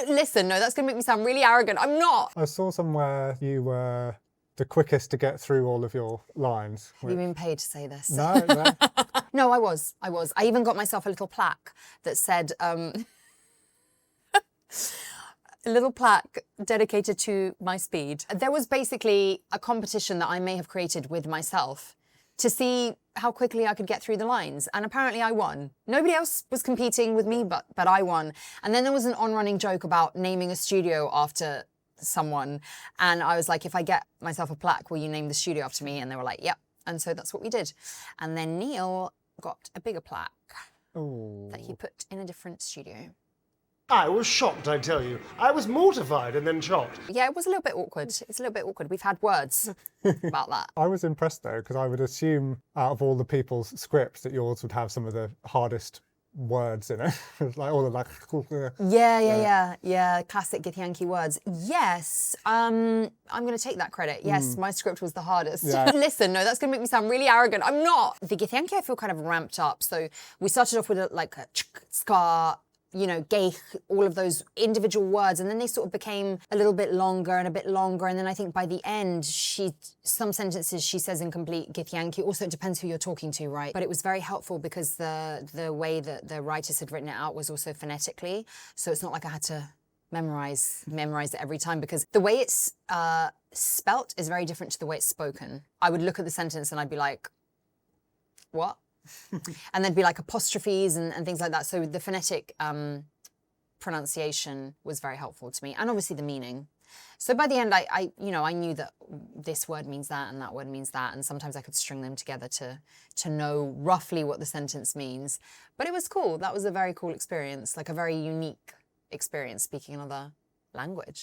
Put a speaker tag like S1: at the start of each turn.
S1: Listen, no, that's going to make me sound really arrogant. I'm not.
S2: I saw somewhere you were the quickest to get through all of your lines.
S1: Have you been paid to say this?
S2: No, no.
S1: No, I was. I even got myself a little plaque that said, a little plaque dedicated to my speed. There was basically a competition that I may have created with myself to see how quickly I could get through the lines. And apparently I won. Nobody else was competing with me, but I won. And then there was an on-running joke about naming a studio after someone. And I was like, if I get myself a plaque, will you name the studio after me? And they were like, yep. And so that's what we did. And then Neil got a bigger plaque that he put in a different studio.
S3: I was shocked, I tell you. I was mortified and then shocked.
S1: Yeah, it was a little bit awkward. It's a little bit awkward. We've had words about that.
S2: I was impressed though, because I would assume out of all the people's scripts that yours would have some of the hardest words in it. Like all the like...
S1: Yeah. Classic Githyanki words. Yes, I'm going to take that credit. Yes, my script was the hardest.
S2: Yeah.
S1: Listen, no, that's going to make me sound really arrogant. I'm not. The Githyanki I feel kind of ramped up. So we started off with a ska, you know, geich, all of those individual words, and then they sort of became a little bit longer and a bit longer, and then I think by the end, some sentences she says in complete Githyanki. Also, it depends who you're talking to, right? But it was very helpful because the way that the writers had written it out was also phonetically, so it's not like I had to memorize it every time, because the way it's spelt is very different to the way it's spoken. I would look at the sentence and I'd be like, what? And there'd be like apostrophes and things like that. So the phonetic pronunciation was very helpful to me, and obviously the meaning. So by the end, I knew that this word means that and that word means that, and sometimes I could string them together to know roughly what the sentence means. But it was cool. That was a very cool experience, like a very unique experience speaking another language.